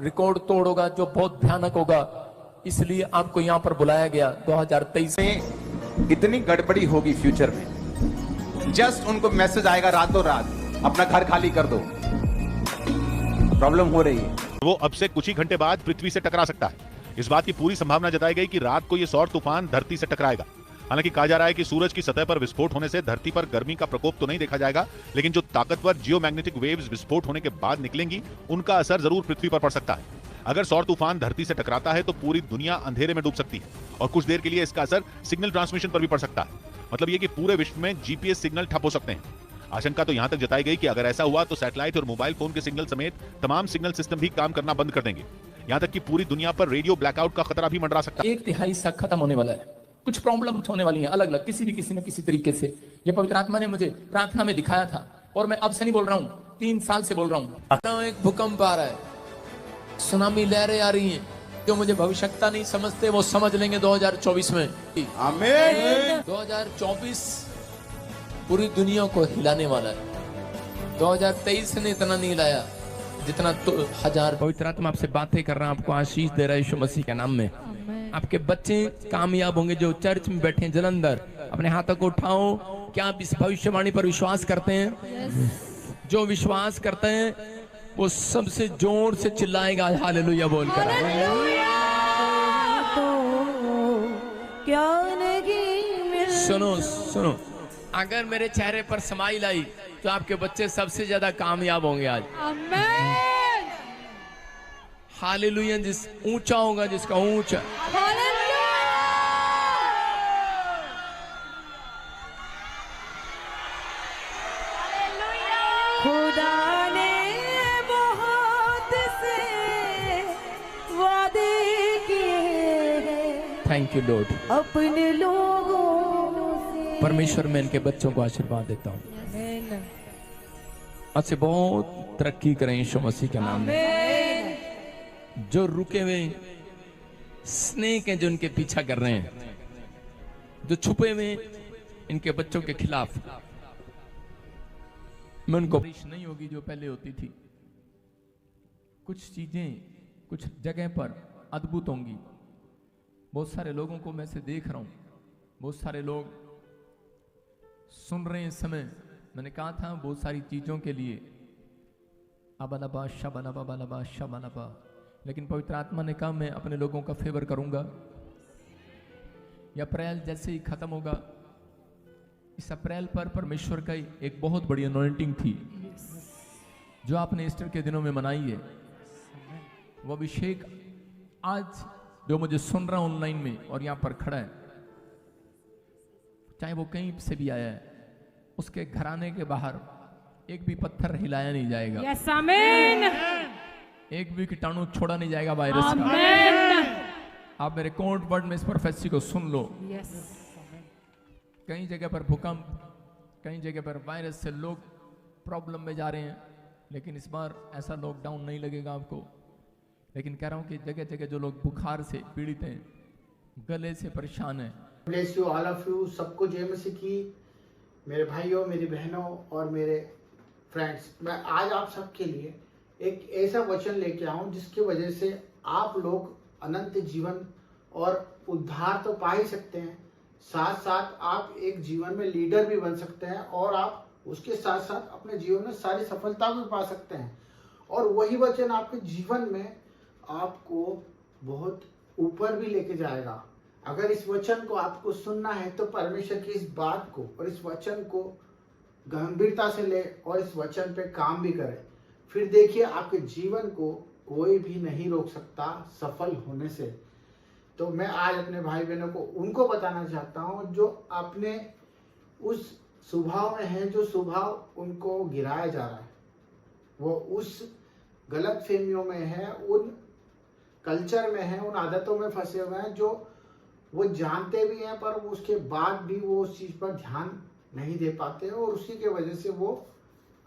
Record तोड़ होगा, जो बहुत भयानक होगा, इसलिए आपको यहां पर बुलाया गया। 2023 में इतनी गड़बड़ी होगी फ्यूचर में, जस्ट उनको मैसेज आएगा रातों रात अपना घर खाली कर दो, प्रॉब्लम हो रही है। वो अब से कुछ ही घंटे बाद पृथ्वी से टकरा सकता है। इस बात की पूरी संभावना जताई गई कि रात को ये सौर तूफान धरती से टकराएगा। हालांकि कहा जा रहा है कि सूरज की सतह पर विस्फोट होने से धरती पर गर्मी का प्रकोप तो नहीं देखा जाएगा, लेकिन जो ताकतवर जियोमैग्नेटिक वेव्स विस्फोट होने के बाद निकलेंगी, उनका असर जरूर पृथ्वी पर पड़ सकता है। अगर सौर तूफान धरती से टकराता है तो पूरी दुनिया अंधेरे में डूब सकती है और कुछ देर के लिए इसका असर सिग्नल ट्रांसमिशन पर भी पड़ सकता है। मतलब ये कि पूरे विश्व में जीपीएस सिग्नल ठप हो सकते हैं। आशंका तो यहां तक जताई गई कि अगर ऐसा हुआ तो सैटेलाइट और मोबाइल फोन के सिग्नल समेत तमाम सिग्नल सिस्टम भी काम करना बंद कर देंगे। यहां तक कि पूरी दुनिया पर रेडियो ब्लैकआउट का खतरा भी मंडरा सकता है। 1/3 हिस्सा खत्म होने वाला है। कुछ प्रॉब्लम होने वाली हैं अलग अलग, किसी न किसी तरीके से। ये पवित्र आत्मा ने मुझे प्रार्थना में दिखाया था, और मैं अब से नहीं बोल रहा हूँ, 3 साल से बोल रहा हूँ। एक भूकंप आ रहा है, सुनामी लहरें आ रही हैं। जो मुझे भविष्यता नहीं समझते वो समझ लेंगे 2024 में। आमीन। 2024 पूरी दुनिया को हिलाने वाला है। 2023 ने इतना नहीं हिलाया जितना तो हजार। पवित्र आत्मा आपसे बातें कर रहा है, आपको आशीष दे रहा है यीशु मसीह के नाम में। आपके बच्चे कामयाब होंगे। जो चर्च में बैठे हैं जलंधर, अपने हाथों को उठाओ। क्या आप इस भविष्यवाणी पर विश्वास करते हैं? जो विश्वास करते हैं वो सबसे जोर से चिल्लाएगा हालेलुया बोलकर। सुनो सुनो, अगर मेरे चेहरे पर स्माइल आई तो आपके बच्चे सबसे ज्यादा कामयाब होंगे आज। हालेलुया। जिस ऊंचा होगा, जिसका ऊंचा। खुदा ने बहुत से वादे किए, थैंक यू लॉर्ड। अपने लोगों से। परमेश्वर मैं इनके बच्चों को आशीर्वाद देता हूँ। आज से बहुत तरक्की करें यीशु मसीह के नाम में। जो रुके हुए स्नेक हैं, जो इनके पीछा कर रहे हैं, जो छुपे हुए इनके बच्चों के खिलाफ, मैं उनको नहीं होगी जो पहले होती थी। कुछ चीजें कुछ जगह पर अद्भुत होंगी। बहुत सारे लोगों को मैं से देख रहा हूं, बहुत सारे लोग सुन रहे हैं। इस समय मैंने कहा था बहुत सारी चीजों के लिए अबलबा शबलबा बलबा शबलबा, लेकिन पवित्र आत्मा ने कहा मैं अपने लोगों का फेवर करूंगा। यह अप्रैल जैसे ही खत्म होगा, इस अप्रैल पर परमेश्वर का एक बहुत बड़ी अनॉइंटिंग थी जो आपने ईस्टर के दिनों में मनाई है। वो अभिषेक आज जो मुझे सुन रहा ऑनलाइन में और यहां पर खड़ा है, चाहे वो कहीं से भी आया है, उसके घराने के बाहर एक भी पत्थर हिलाया नहीं जाएगा। यस आमीन। एक भी कीटाणु छोड़ा नहीं जाएगा वायरस का। आप मेरे कोर्ट वर्ड में इस प्रोफेसी को सुन लो। यस। कई जगह पर भूकंप, कई जगह पर वायरस से लोग प्रॉब्लम में जा रहे हैं, लेकिन इस बार ऐसा लॉकडाउन नहीं लगेगा आपको। लेकिन कह रहा हूं कि जगह जगह जो लोग बुखार से पीड़ित हैं, गले से परेशान हैं, bless you all of you. सबको जय मसीह की। मेरे भाइयों, मेरी बहनों और मेरे फ्रेंड्स, मैं आज आप सबके लिए एक ऐसा वचन लेके आऊं जिसकी वजह से आप लोग अनंत जीवन और उद्धार तो पा ही सकते हैं, साथ साथ आप एक जीवन में लीडर भी बन सकते हैं, और आप उसके साथ साथ अपने जीवन में सारी सफलता भी पा सकते हैं। और वही वचन आपके जीवन में आपको बहुत ऊपर भी लेके जाएगा। अगर इस वचन को आपको सुनना है तो परमेश्वर की इस बात को और इस वचन को गंभीरता से ले और इस वचन पे काम भी करें। फिर देखिए आपके जीवन को कोई भी नहीं रोक सकता सफल होने से। तो मैं आज अपने भाई बहनों को उनको बताना चाहता हूँ जो अपने उस स्वभाव में है, जो स्वभाव उनको गिराया जा रहा है, वो उस गलत फहमियों में है, उन कल्चर में है, उन आदतों में फंसे हुए हैं जो वो जानते भी हैं पर उसके बाद भी वो उस चीज पर ध्यान नहीं दे पाते हैं, और उसी के वजह से वो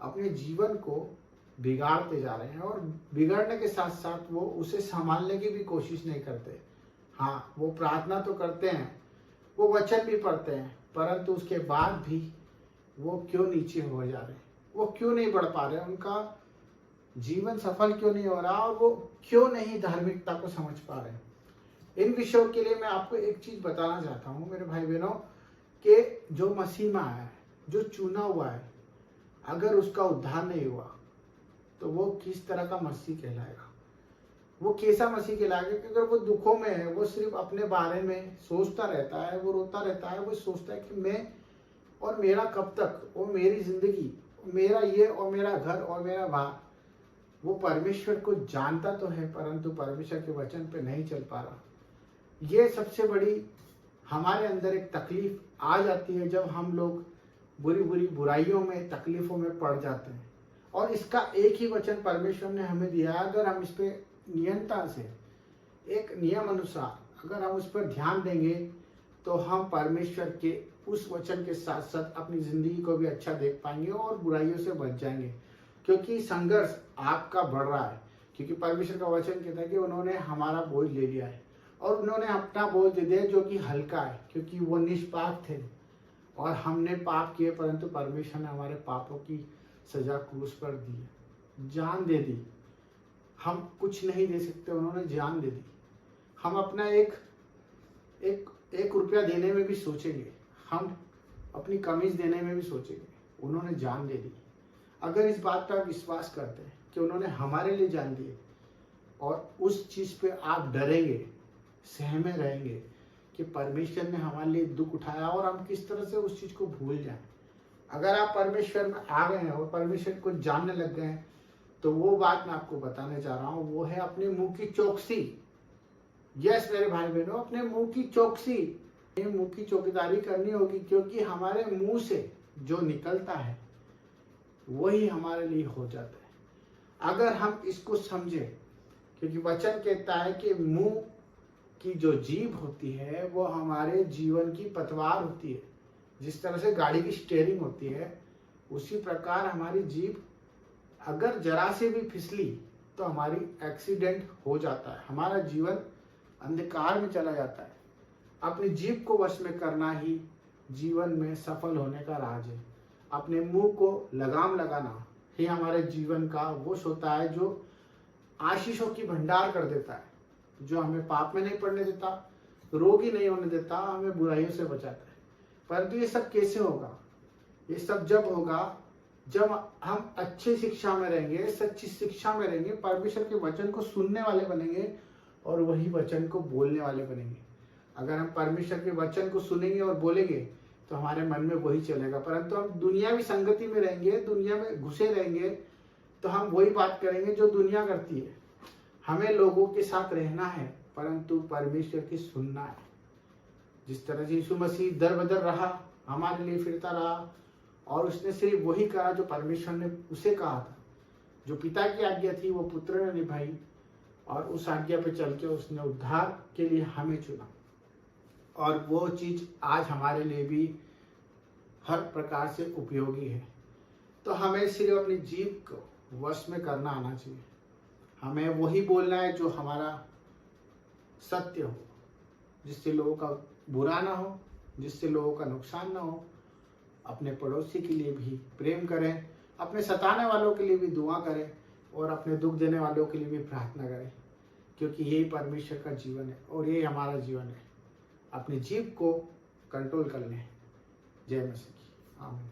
अपने जीवन को बिगाड़ते जा रहे हैं, और बिगड़ने के साथ साथ वो उसे संभालने की भी कोशिश नहीं करते। हाँ, वो प्रार्थना तो करते हैं, वो वचन भी पढ़ते हैं, परंतु उसके बाद भी वो क्यों नीचे हो जा रहे हैं, वो क्यों नहीं बढ़ पा रहे, उनका जीवन सफल क्यों नहीं हो रहा और वो क्यों नहीं धार्मिकता को समझ पा रहे। इन विषयों के लिए मैं आपको एक चीज बताना चाहता हूँ मेरे भाई बहनों, कि जो मसीह में आया है, जो चुना हुआ है, अगर उसका उद्धार नहीं हुआ तो वो किस तरह का मसीह कहलाएगा, वो कैसा मसीह कहलाएगा। कि अगर वो दुखों में है, वो सिर्फ अपने बारे में सोचता रहता है, वो रोता रहता है, वो सोचता है कि मैं और मेरा कब तक, वो मेरी जिंदगी, मेरा ये और मेरा घर और मेरा बाहर, वो परमेश्वर को जानता तो है परंतु परमेश्वर के वचन पे नहीं चल पा रहा। ये सबसे बड़ी हमारे अंदर एक तकलीफ आ जाती है जब हम लोग बुरी बुरी बुराइयों में, तकलीफों में पड़ जाते हैं। और इसका एक ही वचन परमेश्वर ने हमें दिया है, अगर हम इस पे नियंत्रण से, एक नियम अनुसार अगर हम उस पर ध्यान देंगे तो हम परमेश्वर के उस वचन के साथ साथ अपनी जिंदगी को भी अच्छा देख पाएंगे और बुराइयों से बच जाएंगे। क्योंकि संघर्ष आपका बढ़ रहा है, क्योंकि परमेश्वर का वचन कहता है कि उन्होंने हमारा बोझ ले लिया है और उन्होंने अपना बोझ दे दिया जो कि हल्का है, क्योंकि वो निष्पाप थे और हमने पाप किए परंतु परमेश्वर ने हमारे पापों की सजा क्रूस पर दी, जान दे दी। हम कुछ नहीं दे सकते, उन्होंने जान दे दी। हम अपना एक रुपया देने में भी सोचेंगे, हम अपनी कमीज देने में भी सोचेंगे, उन्होंने जान दे दी। अगर इस बात पर आप विश्वास करते हैं कि उन्होंने हमारे लिए जान दी और उस चीज पे आप डरेंगे, सहमे रहेंगे कि परमेश्वर ने हमारे लिए दुख उठाया और हम किस तरह से उस चीज को भूल जाएं। अगर आप परमेश्वर में आ गए हैं और परमेश्वर को जानने लग गए हैं तो वो बात मैं आपको बताने जा रहा हूँ, वो है अपने मुंह की चौकसी। यस मेरे भाई बहनों, अपने मुंह की चौकसी, मुंह की चौकीदारी करनी होगी, क्योंकि हमारे मुंह से जो निकलता है वही हमारे लिए हो जाता है। अगर हम इसको समझे, क्योंकि वचन कहता है कि मुंह की जो जीभ होती है वो हमारे जीवन की पतवार होती है। जिस तरह से गाड़ी की स्टीयरिंग होती है उसी प्रकार हमारी जीभ अगर जरा से भी फिसली तो हमारी एक्सीडेंट हो जाता है, हमारा जीवन अंधकार में चला जाता है। अपनी जीभ को वश में करना ही जीवन में सफल होने का राज है। अपने मुंह को लगाम लगाना ही हमारे जीवन का वो होता है जो आशीषों की भंडार कर देता है, जो हमें पाप में नहीं पड़ने देता, रोगी नहीं होने देता, हमें बुराइयों से बचाता है। परंतु ये सब कैसे होगा? ये सब जब होगा जब हम अच्छी शिक्षा में रहेंगे, सच्ची शिक्षा में रहेंगे, परमेश्वर के वचन को सुनने वाले बनेंगे और वही वचन को बोलने वाले बनेंगे। अगर हम परमेश्वर के वचन को सुनेंगे और बोलेंगे तो हमारे मन में वही चलेगा। परंतु हम दुनियावी संगति में रहेंगे, दुनिया में घुसे रहेंगे तो हम वही बात करेंगे जो दुनिया करती है। हमें लोगों के साथ रहना है परंतु परमेश्वर की सुनना है। जिस तरह से यीशु मसीह दर बदर रहा, हमारे लिए फिरता रहा और उसने सिर्फ वही कहा जो परमेश्वर ने उसे कहा था। जो पिता की आज्ञा थी वो पुत्र ने निभाई और उस आज्ञा पे चल के उसने उद्धार के लिए हमें चुना। और वो चीज आज हमारे लिए भी हर प्रकार से उपयोगी है। तो हमें सिर्फ अपनी जीभ को वश में करना आना चाहिए। हमें वही बोलना है जो हमारा सत्य हो, जिससे लोगों का बुरा ना हो, जिससे लोगों का नुकसान ना हो। अपने पड़ोसी के लिए भी प्रेम करें, अपने सताने वालों के लिए भी दुआ करें और अपने दुख देने वालों के लिए भी प्रार्थना करें, क्योंकि यही परमेश्वर का जीवन है और यही हमारा जीवन है। अपनी जीभ को कंट्रोल कर लें। जय मसीह की आमीन।